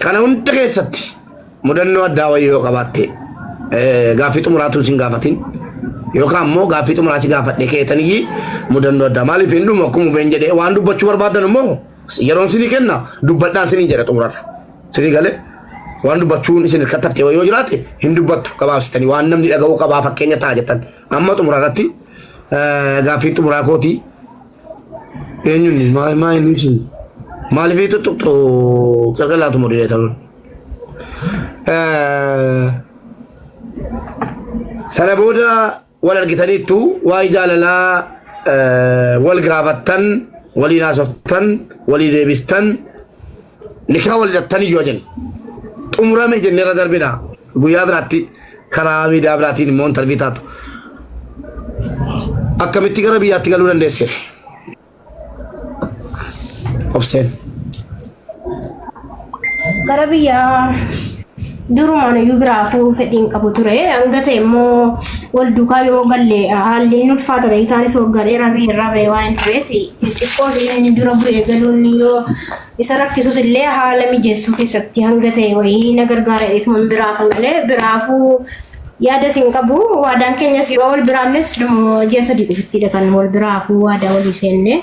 Kana hunda keessatti mudannoo addaa wayii yoo qabaatte gaaffii xumuraatu sin gaafatin yookaan immoo gaaffii xumuraa si gaafadhe keetanii mudannoo addaa maaliif hin dhumu akkuma been jedhee waan dubbachuu barbaadan immoo yeroon sinii kenna dubbadhaan sinii jedha xumurarra sinii galee waan dubbachuun isin kattafte yoo jiraate hin dubbattu gabaabsitanii waan namni dhaga'uu qabaa fakkeenya ta'a jettan amma xumurarratti gaaffii xumuraa kooti eenyuun maal isin maaliif tuttuqxu qalqalaatu modee ta'uun sana booda wal argitaniittu waa jaalalaa wal gaafattan walii naasoftan walii deebistan nikaa wal hidhattanii yoo jennu xumurame jenneera darbina guyyaa biraatti karaa miidiyaa biraatiin immoo intarvii taatu akkamitti gara biyyaatti galuu dandeesse obseen gara biyyaa durumaan iyyuu biraafuu fedhiin qabu ture hanga ta'e immoo wal duukaa yoo galle haalli inni ulfaata ta'e isaanis waggaadhee rabee irraa ba'e waan tureef xiqqoo inni dura bu'ee galuun yoo isa rakkisus illee haala mijeessuu keessatti hanga ta'e wayii na gargaara jedheetuma biraaf malee biraafuu yaada sin qabu waadaan keenyas yoo wal biraannes ji'a sadii dhufittidha kan wal biraafuu waadaa walii seenne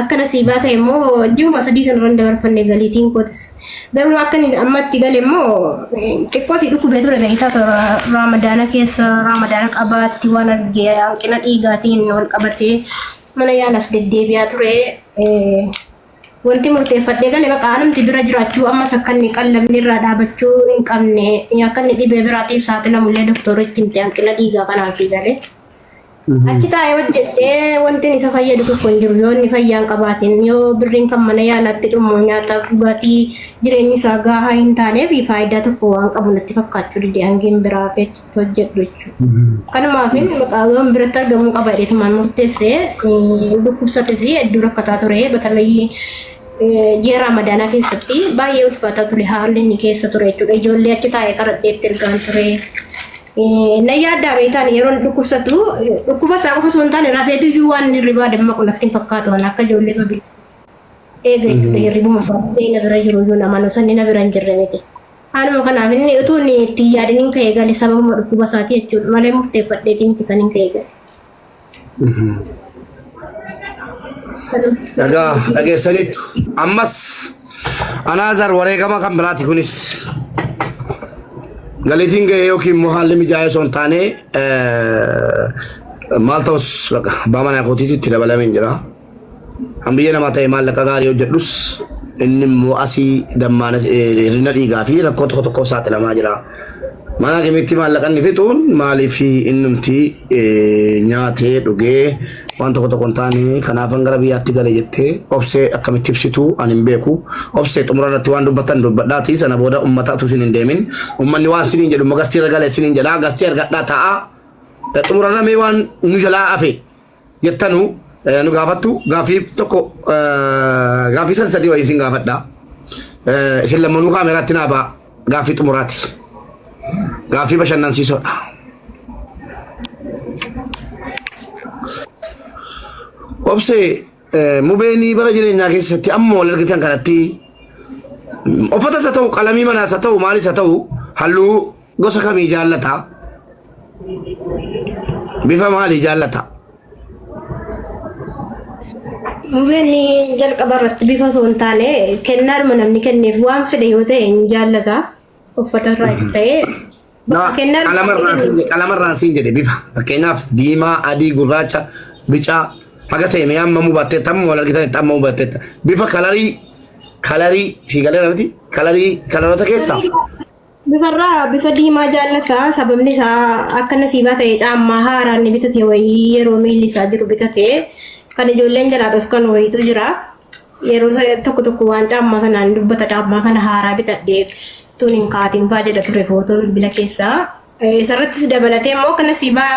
akka nasiibaa ta'e immoo ji'uma sadii sanarran dabarfanne galiitiin kootis garuu akka ammatti gale immoo xiqqoo si dhukkubee ture beektaa raamadaana keessa raamadaana qabaatti waan argee hanqina dhiigaatiin wal qabatee mana yaalas deddeebi'aa ture wanti murteeffadhee gale baqa namti bira jiraachuu ammas akka inni qallamni irraa dhaabachuu hin qabne akka inni dhibee biraatiif saaxilamullee doktoritti himte hanqina dhiigaa kanaaf si gale. Achi taa'ee hojjedhee wanti isa fayyadu tokko hin jiru yoo inni fayyaan qabaatiin yoo birriin kan mana yaalaatti dhumu nyaata dhugaatii jireenyi isaa gahaa hin taaneef faayidaa tokko waan qabu natti fakkaachuu dide hangeen biraa hojjedhu jechuudha. Kanumaaf maqaawwan biratti argamuu qaba jedheetumaan murteessee dhukkubsates hedduu rakkataa ture batalayii ji'a raamadaanaa keessatti baay'ee ulfaataa ture haalli inni keessa ture jechuudha. Ijoollee achi taa'ee qaradheetti ergaan ture. Na yaaddaa beektaan yeroo dhukkubsatu dhukkuba isaa qofa osoo hin taane rafeetu iyyuu waan hirribaa damma qulatti hin fakkaatu waan akka ijoollee sobii eega jechuudha hirribuma isaa na bira jiru iyyuu namaan sanni na bira hin jirre miti. Haaluma kanaaf inni utuu inni itti yaadaniin ka'ee gale sababuma dhukkuba isaati jechuudha malee murteeffadheetii miti kan hin ka'ee gale. Dhageessaniitu ammas anaazar wareegama kan biraati kunis. Galitiin ga'ee yookiin immoo haalli mijaa'ee osoo hin taane maal ta'us baamana kootiitti itti dabalamee jira. Kan biyya namaa ta'e maallaqa gaarii hojjedhus inni immoo asii dammaana hir'ina dhiigaa fi rakkoo tokko tokkoof saaxilamaa jira. Mana kamitti maallaqni fixuun maaliif innumti nyaatee dhugee waan tokko tokko hin taane kanaafan gara biyyaatti gale jettee obsee akkamitti ibsitu ani hin beeku obsee xumura irratti waan dubbatan dubbadhaati sana booda uummataatu isin hin deemin uummanni waan siniin jedhu magastii irra gale siniin jedhaa gastii argadhaa ta'a xumura namee waan nu jalaa hafe jettanu nu gaafattu gaaffii tokko gaaffii sadii wayii isin gaafadha isin lammanuu kaameraatti naa ba'a gaaffii xumuraati gaaffii bashannansiisoodha. Obsee mubeenii bara jireenyaa keessatti amma wal argitan kanatti uffatas haa ta'u qalamii manaas haa ta'u maalis haa ta'u halluu gosa kamii jaallata? Bifa maalii jaallata? Mubeenii jalqaba irratti bifa osoo hin taane kennaadhuma namni kenneef waan fedhe yoo ta'e hin jaallata uffata irraas ta'e. Qalamarraan siin jedhe bifa fakkeenyaaf diimaa adii gurraacha bicaa haga ta'e mee amma mubattee tamma wal argitan tamma mubattee bifa kalarii si galee namti kalaroota keessaa bifa diimaa jaallata sababni isaa akka nasiibaa ta'e caammaa haaraan ni bitate wayii yeroo miilli isaa jiru bitate kan ijoolleen jalaa dhoskan wayiitu jira yeroo tokko tokko waan caammaa kanaan dubbata caammaa kana haaraa bitadhee tun hin kaatiin faa jedha ture footoon bila keessaa isarrattis dabalatee immoo kan nasiibaa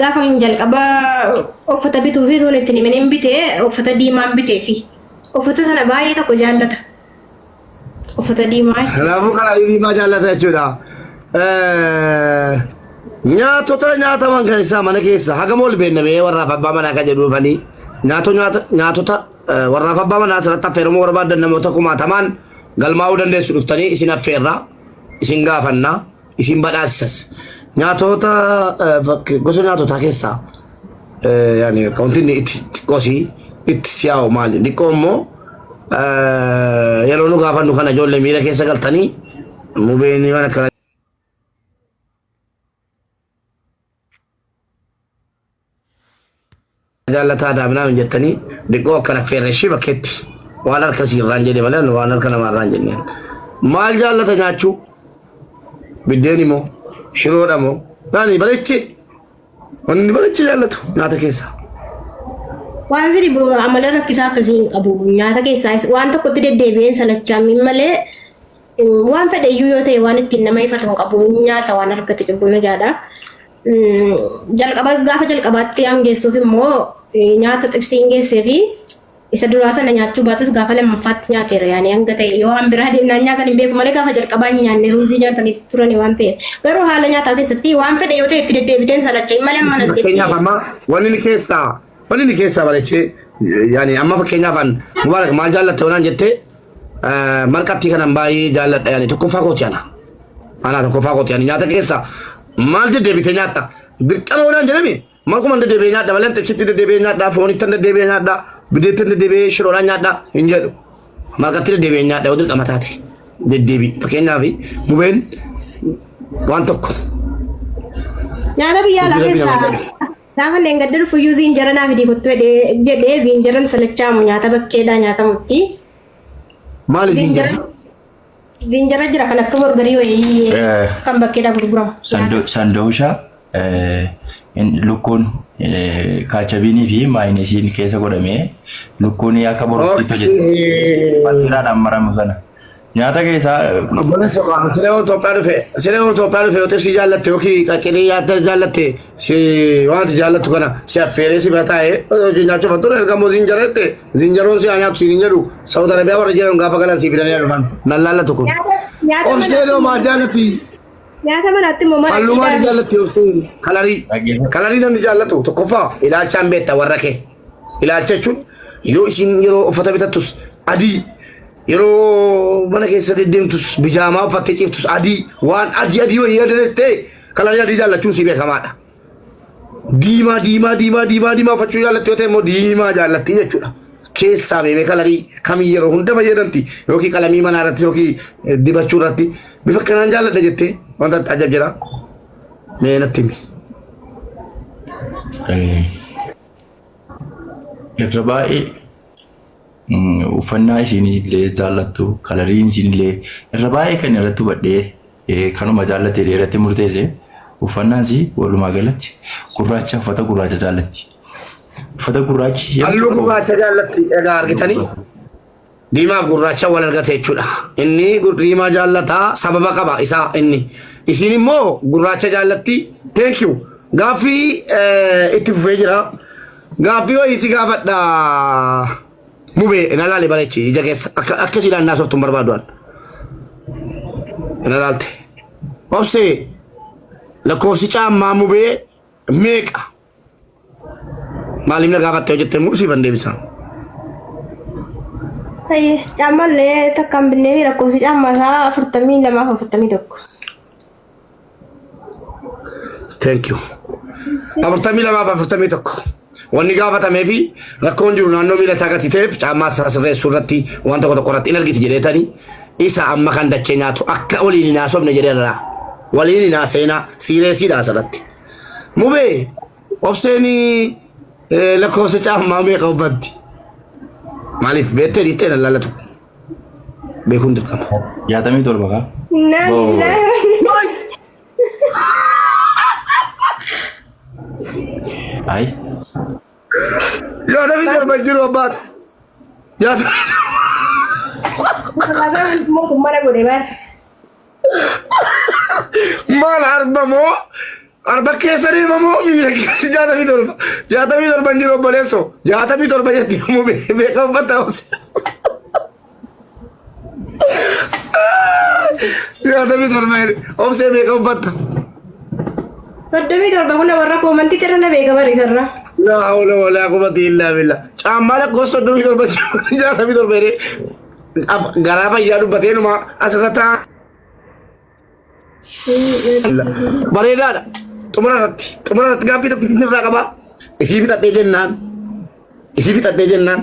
gaafa hin jalqaba uffata bituu fi tun itti nimin hin bitee uffata diimaan bitee fi uffata sana baay'ee tokko jaallata uffata diimaa. Kanaafuu kana diimaa jaallata jechuudha. Nyaatota nyaataman keessaa mana keessa hagam ol beennamee warraaf abbaa manaa kan jedhuufanii nyaatota warra abbaa manaa asirratti affeeramuu barbaadan namoota kumaatamaan galmaa'uu dandeessu dhuftanii isin affeerraa isin gaafannaa isin badhaasisas nyaatota gosa nyaatotaa keessaa yani kauntinni itti xiqqoosii itti siyaa'u maali xiqqoo immoo yeroo nu gaafannu kana ijoollee miira keessa galtanii mubeen waan akkana jaalataa daabnaa hin jettanii xiqqoo akkana feerreeshii bakkeetti waan harka siirraan jedhe malee waan harka namaarraan jenneen maal jaallata nyaachuu biddeen immoo shiroodha moo naani bareechi wanni bareechi jaallatu nyaata keessaa waan sirrii amala rakkisaa akkasii hin qabu nyaata keessaa waan tokkotti deddeebi'een salachaa malee waan fedheyyuu yoo ta'e waan ittiin nama ifatu hin qabu nyaata waan harkatti cibbuun jaadha gaafa jalqabaatti hangeessuuf immoo nyaata xibsiin geessee fi isa duraa sana nyaachuu baatus gaafa lammaffaatti nyaateera yaani hanga ta'e yoo waan biraa deemnaan nyaatan hin beeku malee gaafa jalqabaa hin nyaanne ruuzii nyaatanii turani waan ta'e garuu haala nyaataa keessatti waan fedhe yoo ta'e itti deddeebiteen salachee malee mana fakkeenyaaf amma wanni ni keessaa barachee yaani amma fakkeenyaaf mubaarak maal jaallatte waan jettee marqattii kanan baay'ee jaalladha yaani tokkoffaa kooti ana tokkoffaa kooti yaani nyaata keessaa maal deddeebite nyaatta dirqama waan jedhame marquma deddeebi'ee nyaadha malee xibsitti deddeebi'ee nyaadha foonitti deddeebi'ee nyaadha bideetti deddeebi'ee shiroodhaan nyaadha hin jedhu marqatti deddeebi'ee nyaadha yoo dirqama taate deddeebi fakkeenyaaf mubeen waan tokko nyaata biyya alaa keessaa gaafa leengadda dhufuyyuu ziinjara naaf hidii kottu jedhee ziinjaran salachaamu nyaata bakkeedhaa nyaatamutti maali ziinjara ziinjara jira kan akka borgarii wayii kan bakkeedhaa gurguramu sandoosha lukkuun kaachabinii fi maayinisiin keessa godhamee lukkuun akka borootti hojjete bateeraadhaan maramu sana nyaata keessaa siree Itoophiyaa dhufe yoo tibsii jaallatte yookiin qaqqinii nyaata jaallatte si waanti jaallattu kana si affeeree si bira taa'ee nyaachuuf hattuu ergamoo ziinjara jette ziinjaroon si haa nyaatu siin hin jedhu Saawud Arabiyaa warra jedhan gaafa galan si fidanii dhufan nan laallatu kun obseenoo maal jaallatti nyaata manaatti immoo mara hallumaa ni jaallatti obseen kalarii namni jaallatu tokkoffaa ilaalchaan beetta warra kee ilaalcha jechuun yoo isin yeroo uffata bitattus adii yeroo mana keessa deddeemtus bijaamaa uffattee ciiftus adii waan adii wayii yaadanis ta'e kalarii adii jaallachuun si beekamaadha. Diimaa uffachuu jaallatti yoo ta'e immoo diimaa jaallatti jechuudha. Keessaa beekee kalarii kamii yeroo hunda fayyadamti yookiin qalamii manaa irratti yookiin dibachuu irratti bifa kanaan jaalladha jettee wanta ajab jira. Mee natti himi. Irra baay'ee uffannaa isinillee jaallattu kalariin isinillee irra baay'ee kan irratti hubadhee kanuma jaallattee irratti murteesse uffannaan si walumaa galatti gurraacha uffata gurraacha jaallatti. Uffata gurraachi halluu gurraacha jaallatti egaa argitanii diimaa gurraacha wal argate jechuudha. Inni diimaa jaallataa sababa qaba isaa inni isin immoo gurraacha jaallatti thank you gaaffii itti fufee jira gaaffii wayii si gaafadha. Mubee ina laali bareechi ija keessa akka sidaan naasoftuun barbaaduudhaan ina laalte obsee lakkoofsi caammaa mubee meeqa maaliif na gaafatte hojjettee mursiifan deebisaa caammallee takkaan binnee fi lakkoofsi caammaa isaa 42 thank you 42 wanni gaafatamee fi rakkoon jiru naannoo miila isaa gati ta'eef caammaa sirreessuu irratti waan tokko irratti hin argiti jedheetanii isa amma kan dachee nyaatu akka waliin hin haasofne jedheerra waliin hin haaseenaa siireesiidha asirratti. Mubee obseenii lakkoofsa caammaa meeqa hubbatti maaliif beektee dhiiftee nan laallatu beekuun dirqama. 67 kaa. Ay. Ya Nabi terbaik jiru abad. Ya. mau kemana gue debar? Mal arba mo. Arba kesari mo mira jata vidor banjiro boleso. Jata vidor banjati mo be ka batao. Jata vidor mai. Obse be ka batao. Tadde vidor baguna warra komanti terana be ka bari sarra. La hawla wala quwwata illa billah. Caamala gosa duri torba jaata bi torbere. Garafa ya dubbate numa asrata. Bareedaadha. Xumuratti gaaffii tokko irraa qaba. Isii fixadhee jennaan.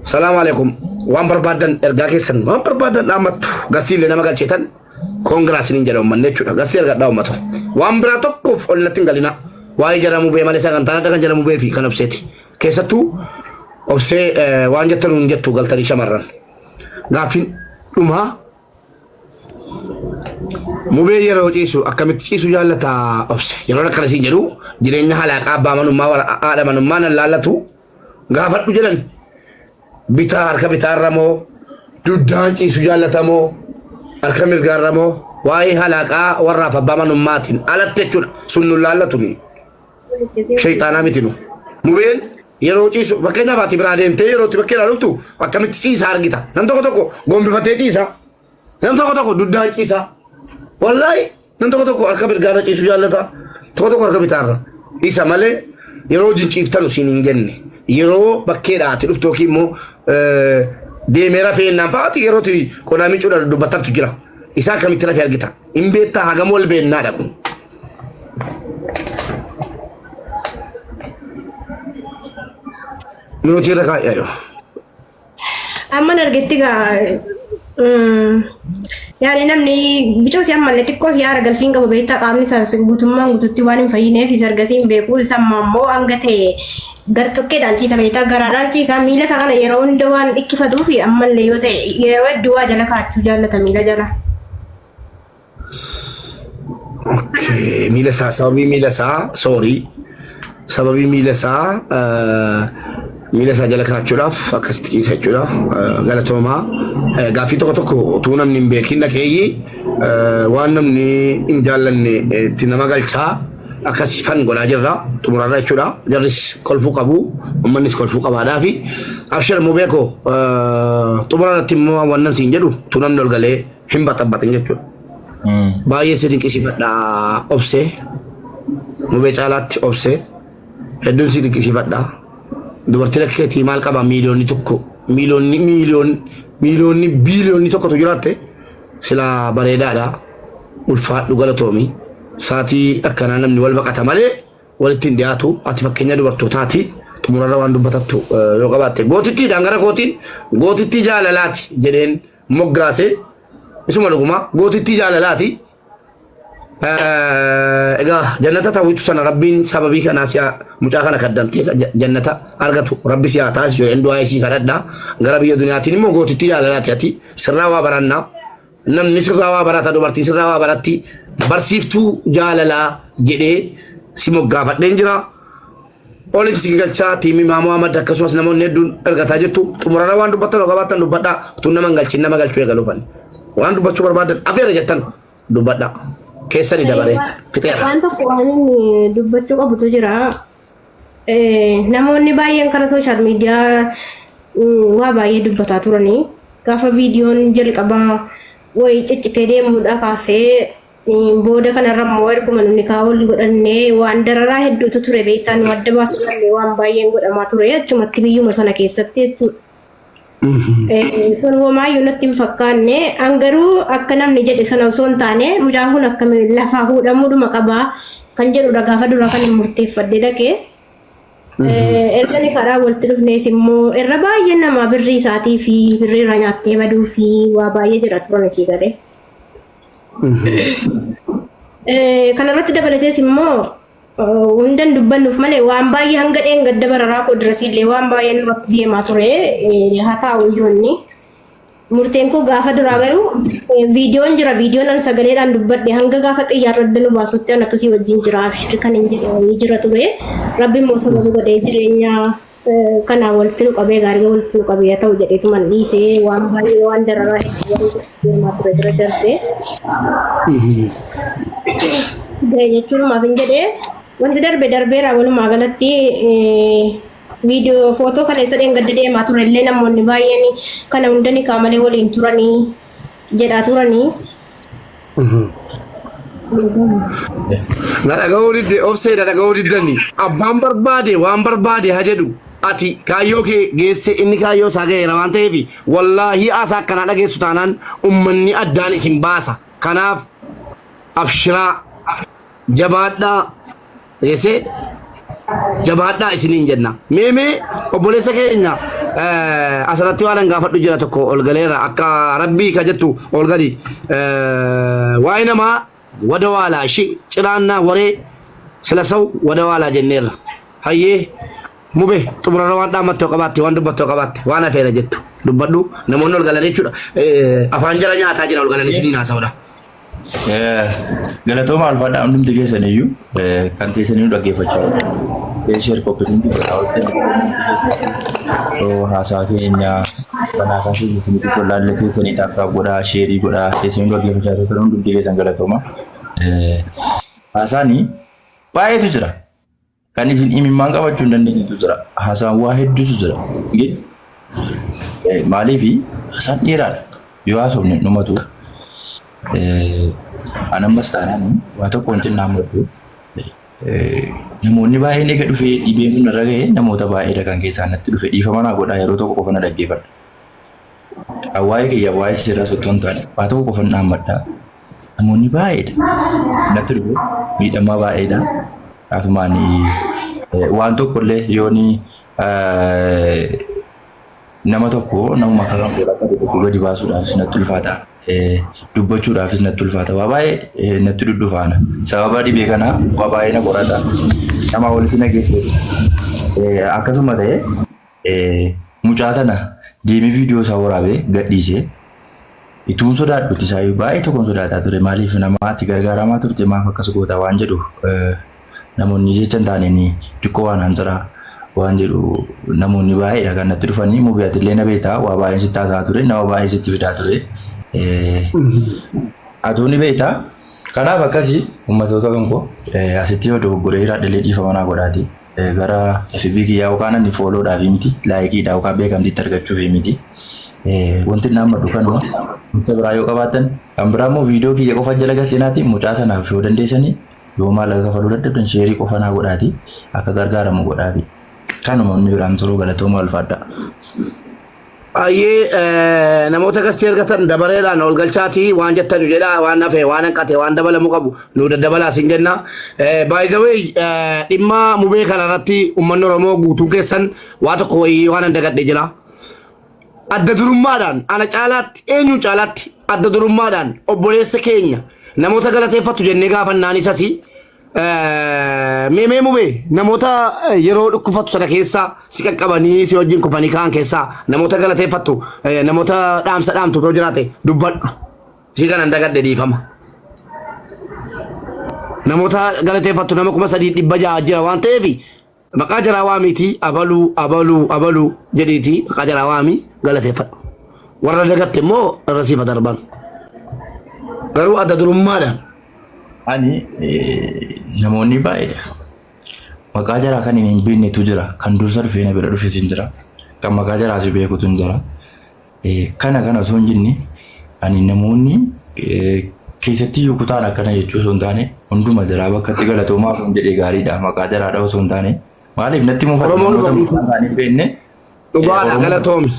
Salaamu alaikum. Waan barbaadan ergaa keessan waan barbaadan dhaammattu gastiilee nama galcheetan koongiraasiniin jedha uummanni jechuudha. Gastii ergadhaa uummatu. Waan biraa tokkoof ol natti hin galina. Waa'ee jedhamu bee malee sagantaan adda kan jedhamu bee fi kan obseeti. Keessattuu obsee waan jettan hin jettu galtanii shamarran. Gaaffiin dhumaa mubee yeroo ciisu akkamitti ciisu jaallata obse. Yeroo akkanasiin jedhu jireenya halaaqaa abbaa manummaa haadha manummaa nan laallatu gaafadhu jedhan. Bitaa harka bitaarra moo duddaan ciisu jaallatamoo harka mirgaarra moo waa'ee halaaqaa warraaf abbaa manummaatiin alatti jechuudha sun nu laallatuni shayxaanaa miti nu mubeen yeroo ciisu fakkeenyaaf ati biraa deemtee yeroo itti bakkee ilaaluftu akkamitti ciisa argita nam tokko gombifatee ciisa nam tokko duddaan ciisa wallaahi nam tokko harka mirgaarra ciisu jaallata tokko harka bitaarra isa malee yeroo jinciiftanu siin hin genne yeroo bakkeedhaati dhuftu yookiin immoo deemee rafeennaan fa'aati yerootti qodhaa miicuudha dubbattaatu jira. Isaa akkamitti rafee argita? Hin beektaa hagam wal beennaadha kun. Minuutii irra kaa'ee yoo. Amma argetti gaa yaani namni bicoos ammallee xiqqoos yaara galfiin qabu beektaa qaamni isaas guutummaan guututti waan hin fayyineef isa argasiin beekuu isa ammoo hanga ta'e gartokkeedhaan ciisa beektaa garaadhaan ciisa miila isaa kana yeroo hunda waan dhikkifatuu fi ammallee yoo ta'e yeroo hedduu waa jala kaachuu jaallata miila jala. Miila isaa sababii miila isaa jala kaachuudhaaf akkasitti ciisa jechuudha. Galatoomaa gaaffii tokko utuu namni hin beekin dhageeyyi waan namni hin jaallanne itti nama galchaa akkasii fan godhaa jirra xumurarra jechuudha. Jarris kolfuu qabu uummannis kolfuu qabaadhaa fi abshir mubeeko xumurarratti immoo wannan siin jedhu utuu namni ol galee hin baxabbatin jechuudha. Baay'ee si dinqisiifadha obsee mubee caalaatti obsee hedduun si dinqisiifadha. Dubartii rakkeetii maal qaba miiliyoonni tokko miiliyoonni biiliyoonni tokkotu jiraatte sila bareedaadha ulfaadhu galatoomi saatii akkanaa namni wal baqata malee walitti hin dhiyaatu ati fakkeenya dubartootaati xumurarra waan dubbatattu yoo qabaatte gootittiidhaan gara gootittii jaalalaati jedheen moggaase isuma dhuguma gootittii jaalalaati. Egaa jannata ta'uutu sana rabbiin sababii kanaa si'a mucaa kana kaddamtee jannata argatu rabbi si'a taasisu jedheen du'aa isii kadhadhaa gara biyya duniyaatiin immoo gootittii jaalalaati ati sirraa waa barannaa namni sirraa waa barata dubartii sirraa waa baratti barsiiftuu jaalalaa jedhee si moggaafadheen jira. Oolichi si galchaa tiimii Maamoo Ahmad akkasumas namoonni hedduun ergataa jirtu xumurarra waan dubbattan yoo qabaattan dubbadhaa utuu nama hin galchin nama galchuu eegaluufan waan dubbachuu barbaadan afeera jettan dubbadhaa. Keessa ni dabaree fixeera. Waan tokko waan dubbachuu qabutu jira. Namoonni baay'een karaa sooshaal miidiyaa waa baay'ee dubbataa turanii gaafa viidiyoon jalqabaa wayii ciccitee deemuudha kaasee booda kanarra immoo erguma nuti kaawol godhannee waan dararaa hedduutu ture beektaan adda baasuudhaan waan baay'een godhamaa ture achumatti biyyuma sana keessatti jechuudha. Sun homaayyuu natti hin fakkaanne angaruu akka namni jedhe sana osoo hin taane mucaan kun akkamiin lafaa fuudhamuudhuma qabaa kan jedhudha gaafa dura kan hin murteeffadde dhaqee. Erga karaa walitti dhufnees immoo irra baay'ee nama birrii isaatii fi birrii irra nyaattee baduu fi waa baay'ee jira turan isii galee. Kanarratti dabalatees immoo hundan dubbannuuf malee waan baay'ee hanga gadda bararaa koo dirasiillee waan baay'ee nurratti deemaa ture haa ta'u iyyuu murteen koo gaafa duraa garuu viidiyoon jira viidiyoon an sagaleedhaan dubbadhe hanga gaafa xiyyaarradda nu baasutti anatu si wajjin jira kan hin jira ture rabbi immoo sababa godhee jireenya kanaa walitti nu qabee gaarii walitti nu qabee haa ta'u jedheetu man dhiisee waan baay'ee waan dararaa hedduu deemaa ture bira darbee jechuunumaaf hin jedhee wanti darbeera walumaa galatti viidiyoo footoo kana isa gadda deemaa ture illee namoonni baay'een kana hundani kaamalee waliin turanii jedhaa turanii. Na dhaga'uu didde obsee na dhaga'uu diddani. Abbaan barbaade waan barbaade haa jedhu. Ati kaayyoo kee geesse inni kaayyoo isaa ga'eera waan ta'eef wallaahi aasaa akkanaa dhageessu taanaan ummanni addaan isin baasa. Kanaaf abshiraa jabaadhaa geesse jabaadhaa isiniin jenna. Meemee obboleessa keenya asirratti waan an gaafadhu jira tokko ol galeera akka rabbii ka jettu ol gadi waa'ee namaa wada waalaa ishee ciraannaa waree sila sau wada waalaa jenneerra. Hayyee mube xumurarra waan dhaammattoo qabaatte waan dubbattoo qabaatte waan hafeera jettu dubbadhu namoonni ol galan jechuudha. Afaan jara nyaataa jira ol galan isiniin haasa'udha. Galatooma alfaadhaa hundumti keessaniyyuu kan keessaniyyuu dhaggeeffachaa share copying haasaa keenya banaasaa keenya kun laalle keessanii dhaabaa godhaa sheerii godhaa keessaniyyuu dhaggeeffachaa jiru hundumti keessan galatooma. Haasaanii baay'eetu jira. Kan isin imimmaan qabachuu hin dandeenyetu jira. Haasaan waa hedduutu jira. Maaliif haasaan dheeraadha. Yoo haasofne dhumatu anammas taanaan waa tokko wanti naammadhu namoonni baay'een eega dhufee dhibeen kun irra ga'e namoota baay'eedha kan keessaa natti dhufe dhiifama naa godhaa yeroo tokko qofa na dhaggeeffadha. Waa'ee kiyya waa'ee sirraa sottoo hin taane waa tokko qofa naammadha. Namoonni baay'eedha natti dhufe miidhamaa baay'eedha. Asumaan waan tokko illee yooni nama tokko namuma kan godhata gadi baasuudhaafis natti ulfaata. Dubbachuudhaafis natti ulfaata. Waa baay'ee natti dhudhufaana. Sababa dhibee kanaa waa baay'ee na qorata. Nama walitti na geessu. Akkasuma ta'ee mucaa sana deemee viidiyoo isaa waraabee gadhiisee ituun sodaadhutti isaa baay'ee tokkoon sodaataa ture. Maaliif namaatti gargaaramaa turte maaf akkas goota waan jedhu namoonni jecha hin taaneen xiqqoo waan hansaraa waan jedhu namoonni baay'eedha kan natti dhufanii mubiyaatiillee na beektaa waa baay'een sitti haasaa ture nama baay'ee sitti fidaa ture. Aduuni beektaa kanaaf akkasii uummatoota kan koo asitti yoo dogoggoree hiraadhalee dhiifama naa godhaati. Gara FB kiyyaa yookaan ani fooloodhaaf miti laayikiidha yookaan beekamtiitti argachuuf miti. Wanti naammadhu kanuma wanta biraa yoo qabaatan kan biraa immoo viidiyoo kiyya qofa jala gaseenaati mucaa sanaaf yoo dandeessanii yoo maallaqa kafaluu dadhabdan sheerii qofa naa godhaati akka gargaaramu godhaafi. Kanuma inni biraan turuu galatooma ulfaadha. Ayyee namoota gastii argatan dabareedhaan ol galchaatii waan jettan jedha waan hafe waan hanqate waan dabalamuu qabu nu daddabalaa sin jenna. By the way dhimma mubee kanarratti uummanni Oromoo guutuu keessan waa tokko wayii waan dagadhe jira. Adda durummaadhaan ana caalaatti eenyu caalaatti adda durummaadhaan obboleessa keenya namoota galateeffatu jennee gaafannaan isasi meemee mubee namoota yeroo dhukkufatu sana keessa si qaqqabanii si wajjin kufanii kaan keessa namoota galateeffatu namoota dhaamsa dhaamtu yoo jiraate dubbadhu si kanan dagadhe dhiifama. Namoota galateeffatu nama 3,600 jira waan ta'eef maqaa jaraa waamiitii abaluu jedhiitii maqaa jaraa waamii galateeffadhu. Warra dagatte immoo irra siifa darban. Garuu adda durummaadhaan. Ani namoonni baay'eedha. Maqaa jaraa kan hin beeknetu jira. Kan dursa dhufee na bira dhufes hin jira. Kan maqaa jaraa si beekutu hin jira. Kana osoo hin jenne ani namoonni keessatti yoo kutaan akkana jechuu osoo hin taane hunduma jaraa bakkatti galatoomaa kan jedhee gaariidha. Maqaa jaraadha osoo hin taane maaliif natti muufatu namoota hin beekne. Dhugaadha galatoomi.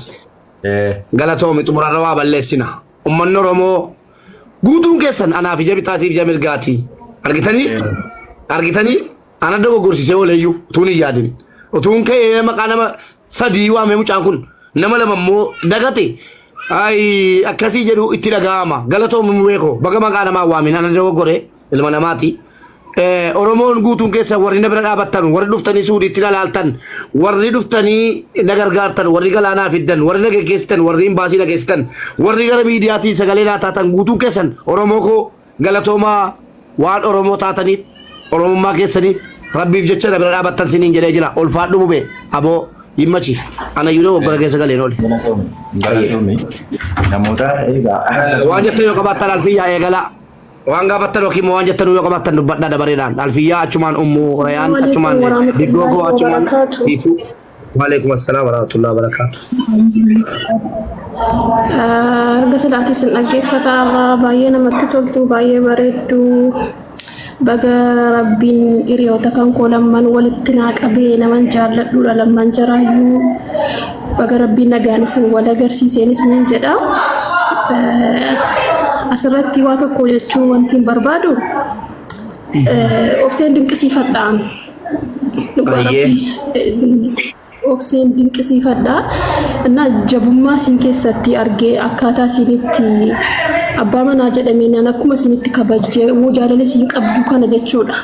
Galatoomi xumurarra waa balleessina. Uummanni Oromoo guutuun keessan anaaf ija bitaatiif ija mirgaatii argitanii ana dogoggorsiisee ooleyyuu utuun hin yaadin utuun ka'ee maqaa nama 3 waamee mucaan kun nama 2 immoo dagate akkasii jedhu itti dhaga'ama galatoomi mubeekoo baga maqaa namaa waamin ana dogoggoree ilma namaati. Oromoon guutuun keessan warri na bira dhaabattan warri dhuftanii suudiitti ilaaltan warri dhuftanii na gargaartan warri galaanaa fiddan warri na geggeessitan warri imbaasii na geessitan warri gara miidiyaatiin sagalee naa taatan guutuun keessan Oromoo koo galatoomaa waan Oromoo taataniif Oromummaa keessaniif rabbiif jecha na bira dhaabattan siniin jedhee jira ulfaadhu mubee aboo himmachi ana yuroo goggora keessa galeen oole. Namoota eegaa waan jettan yoo qabaattan alfiyyaa eegalaa. Waan gaafattan yookiin waan jettan yoo qabaattan dubbadhaa dabareedhaan alfiyyaa achumaan ummuu rayaan achumaan diggoo achumaan tiifuu Waalaikum assalam warahmatullahi wabarakatuh. Erga salaatii sin dhaggeeffata baay'ee namatti toltu baay'ee bareeddu baga rabbiin hiriyoota kan koo lamman walitti naa qabee naman jaalladhuudha lamman jaraayyuu baga rabbiin nagaan isin wal agarsiiseenis niin jedha. Asirratti waa tokko jechuu wanti hin barbaadu obseen dinqisiifadhaan obseen dinqisiifadhaa እና jabummaa isin keessatti argee akkaataa isinitti abbaa manaa jedhamee naan akkuma isinitti kabajjee jaalala isin qabdu kana jechuudha.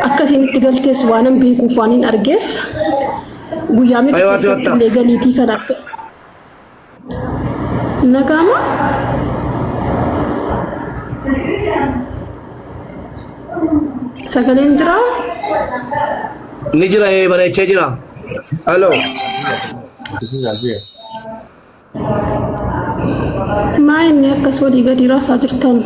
Akka isinitti galtees waan hin beekuuf waan hin argeef guyyaa meeqa keessatti illee galiitii kan akka nagaama sagaleen jira. Ni jira bareechee jira. Hello. Maa inni akkas walii gadi raasaa jirtan?